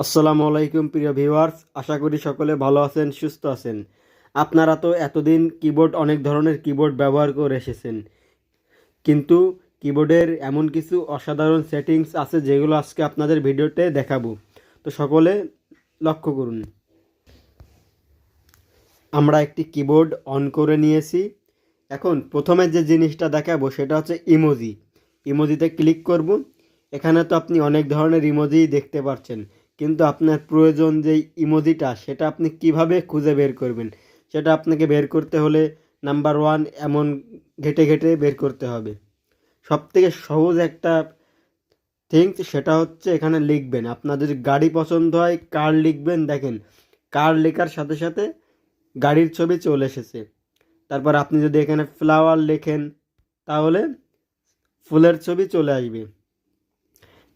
আসসালামু আলাইকুম প্রিয় ভিউয়ার্স, আশা করি সকলে ভালো আছেন, সুস্থ আছেন। আপনারা তো এতদিন কিবোর্ড অনেক ধরনের কিবোর্ড ব্যবহার করে এসেছেন, কিন্তু কিবোর্ডের এমন কিছু অসাধারণ সেটিংস আছে যেগুলো আজকে আপনাদের ভিডিওতে দেখাবো। তো সকলে লক্ষ্য করুন। আমরা একটি কিবোর্ড অন করে নিয়েছি। এখন প্রথমে যে জিনিসটা দেখাবো সেটা হচ্ছে ইমোজি। ইমোজিতে ক্লিক করব। এখানে তো আপনি অনেক ধরনের ইমোজি দেখতে পাচ্ছেন, কিন্তু আপনার প্রয়োজন যেই ইমোজিটা সেটা আপনি কিভাবে খুঁজে বের করবেন, সেটা আপনাকে বের করতে হলে নাম্বার ওয়ান এমন ঘেটে ঘেটে বের করতে হবে। সবথেকে সহজ একটা থিংস সেটা হচ্ছে এখানে লিখবেন, আপনার যদি গাড়ি পছন্দ হয় কার লিখবেন। দেখেন, কার লেখার সাথে সাথে গাড়ির ছবি চলে এসেছে। তারপর আপনি যদি এখানে ফ্লাওয়ার লেখেন তাহলে ফুলের ছবি চলে আসবে।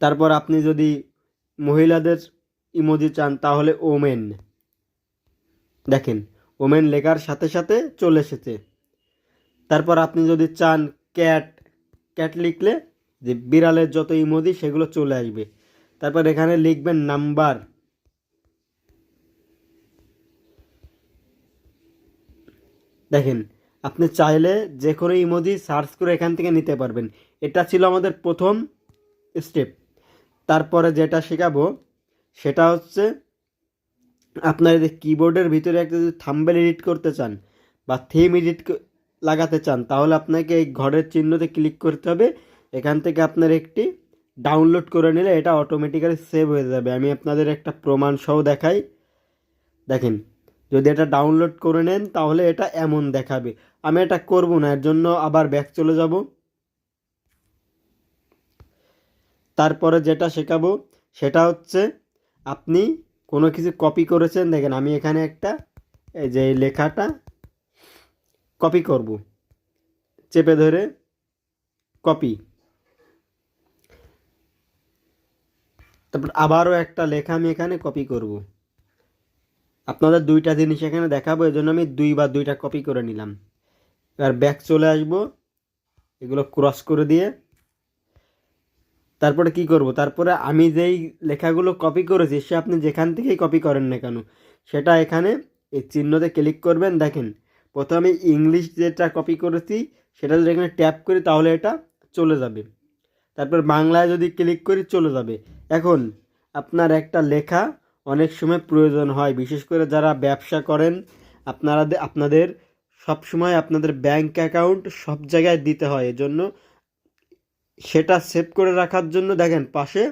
তারপর আপনি যদি মহিলাদের ইমোজি চান তাহলে ওমেন, দেখেন ওমেন লেখার সাথে সাথে চলে এসেছে। তারপর আপনি যদি চান ক্যাট, ক্যাট লিখলে যে বিড়ালের যত ইমোজি সেগুলো চলে আসবে। তারপর এখানে লিখবেন নাম্বার। দেখেন, আপনি চাইলে যে কোনো ইমোজি সার্চ করে এখান থেকে নিতে পারবেন। এটা ছিল আমাদের প্রথম স্টেপ। তারপরে যেটা শেখাবো সেটা হচ্ছে আপনার যে কিবোর্ডের ভিতরে একটা যদি থাম্বনেল এডিট করতে চান বা থিম এডিট লাগাতে চান, তাহলে আপনাকে এই ঘরের চিহ্নতে ক্লিক করতে হবে। এখান থেকে আপনার একটি ডাউনলোড করে নিলে এটা অটোমেটিক্যালি সেভ হয়ে যাবে। আমি আপনাদের একটা প্রমাণ সহ দেখাই। দেখেন, যদি এটা ডাউনলোড করে নেন তাহলে এটা এমন দেখাবে। আমি এটা করব না, এর জন্য আবার ব্যাক চলে যাব। তারপরে যেটা শেখাবো সেটা হচ্ছে আপনি কোনো কিছু কপি করেছেন। দেখেন, আমি এখানে একটা এই যে লেখাটা কপি করব, চেপে ধরে কপি। তারপর আবারও একটা লেখা আমি এখানে কপি করব। আপনাদের দুইটা জিনিস এখানে দেখাবো, এই জন্য আমি দুইটা কপি করে নিলাম। এবার ব্যাক চলে আসব, এগুলো ক্রস করে দিয়ে। তারপরে কি করব, তারপরে আমি যেই লেখাগুলো কপি করেছি সে আপনি যেখান থেকেই কপি করেন না কেন সেটা এখানে এই চিহ্নতে ক্লিক করবেন। দেখেন, প্রথমে ইংলিশ যেটা কপি করেছি সেটা যদি এখানে ট্যাপ করি তাহলে এটা চলে যাবে। তারপর বাংলায় যদি ক্লিক করি চলে যাবে। এখন আপনার একটা লেখা অনেক সময় প্রয়োজন হয়, বিশেষ করে যারা ব্যবসা করেন। আপনাদের সব সময় আপনাদের ব্যাংক অ্যাকাউন্ট সব জায়গায় দিতে হয়, এজন্য সেটা সেভ করে রাখার জন্য দেখেন পাশে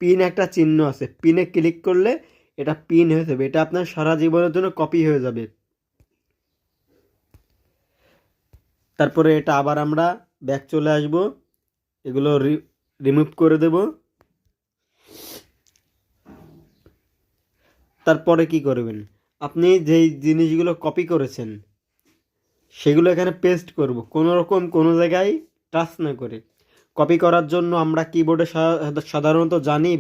পিন একটা চিহ্ন আছে, পিনে ক্লিক করলে এটা পিন হয়ে যাবে। এটা আপনার সারা জীবনের জন্য কপি হয়ে যাবে। তারপরে এটা আবার আমরা ব্যাক চলে আসব, এগুলো রিমুভ করে দেব। তারপরে কি করবেন, আপনি যেই জিনিসগুলো কপি করেছেন সেগুলো এখানে পেস্ট করব, কোনো রকম কোনো জায়গায় টাচ না করে। কপি করার জন্য আমরা কিবোর্ডে সাধারণত জানি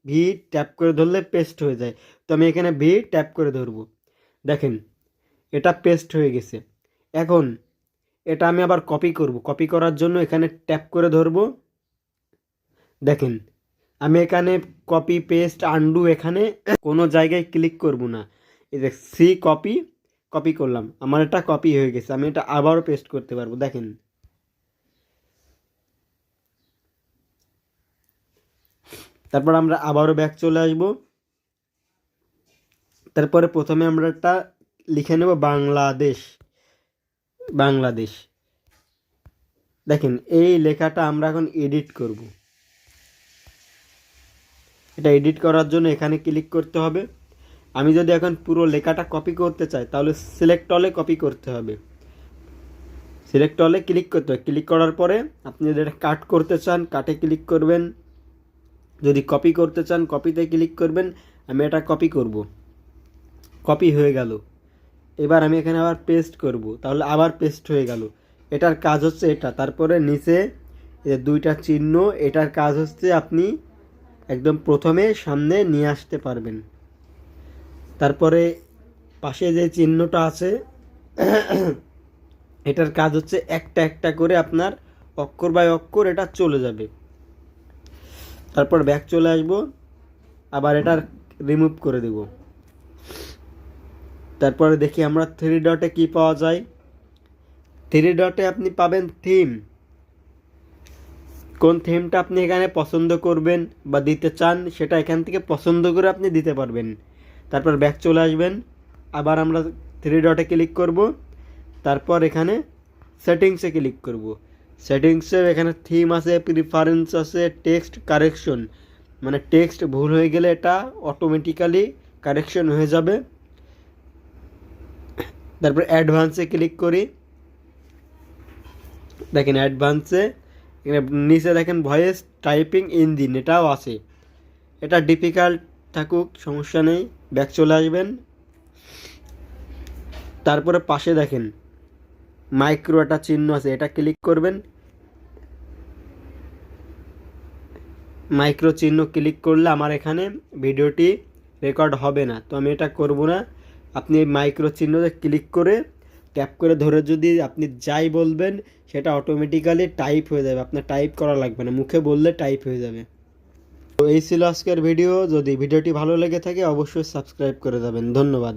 ভি ট্যাপ করে ধরলে পেস্ট হয়ে যায়। তো আমি এখানে ভি ট্যাপ করে ধরব। দেখেন, এটা পেস্ট হয়ে গেছে। এখন এটা আমি আবার কপি করব। কপি করার জন্য এখানে ট্যাপ করে ধরব। দেখেন, আমি এখানে কপি পেস্ট আনডু এখানে কোনো জায়গায় ক্লিক করব না। এই যে সি কপি, কপি করলাম, আমার এটা কপি হয়ে গেছে। আমি এটা আবারও পেস্ট করতে পারবো। দেখেন, তারপর আমরা আবারও ব্যাক চলে আসব। তারপরে প্রথমে আমরা একটা লিখে নেব বাংলাদেশ। বাংলাদেশ, দেখেন এই লেখাটা আমরা এখন এডিট করব। এটা এডিট করার জন্য এখানে ক্লিক করতে হবে। আমি যদি এখন পুরো লেখাটা কপি করতে চাই তাহলে সিলেক্ট অলে কপি করতে হবে। সিলেক্ট অলে ক্লিক করতে হবে। ক্লিক করার পরে আপনি যদি এটা কাট করতে চান কাটে ক্লিক করবেন, যদি কপি করতে চান কপিতে ক্লিক করবেন। আমি এটা কপি করব, কপি হয়ে গেল। এবার আমি এখানে আবার পেস্ট করব, তাহলে আবার পেস্ট হয়ে গেল। এটার কাজ হচ্ছে এটা। তারপরে নিচে এই দুইটা চিহ্ন, এটার কাজ হচ্ছে আপনি একদম প্রথমে সামনে নিয়ে আসতে পারবেন। তারপরে পাশে যে চিহ্নটা আছে এটার কাজ হচ্ছে একটা একটা করে আপনার অক্ষর বাই অক্ষর এটা চলে যাবে। তারপর ব্যাক চলে আসব। আবার এটা রিমুভ করে দেব। তারপরে দেখি আমরা থ্রি ডটে কি পাওয়া যায়। থ্রি ডটে আপনি পাবেন থিম। কোন থিমটা আপনি এখানে পছন্দ করবেন বা দিতে চান সেটা এখান থেকে পছন্দ করে আপনি দিতে পারবেন। তারপর ব্যাক চলে আসবেন, আবার আমরা থ্রি ডটে ক্লিক করব, তারপর এখানে সেটিংসে ক্লিক করব। সেটিংসে এখানে থিম আছে, প্রিফারেন্স আছে, টেক্সট কারেকশন, মানে টেক্সট ভুল হয়ে গেলে এটা অটোমেটিক্যালি কারেকশন হয়ে যাবে। তারপর অ্যাডভান্সে ক্লিক করি। দেখেন অ্যাডভান্সে এখানে নিচে দেখেন ভয়েস টাইপিং ইঞ্জিন এটাও আছে। এটা ডিফিকাল্ট থাকুক সমস্যা নেই, ব্যাক চলে আসবেন। তারপরে পাশে দেখেন মাইক্রো একটা চিহ্ন আছে, এটা ক্লিক করবেন। মাইক্রো চিহ্ন ক্লিক করলে আমার এখানে ভিডিওটি রেকর্ড হবে না, তো আমি এটা করব না। আপনি মাইক্রো চিহ্নতে ক্লিক করে ট্যাপ করে ধরে যদি আপনি যাই বলবেন সেটা অটোমেটিক্যালি টাইপ হয়ে যাবে, আপনার টাইপ করা লাগবে না, মুখে বললে টাইপ হয়ে যাবে। তো এই ছিল আজকের ভিডিও। যদি ভিডিওটি ভালো লেগে থাকে অবশ্যই সাবস্ক্রাইব করে যাবেন। ধন্যবাদ।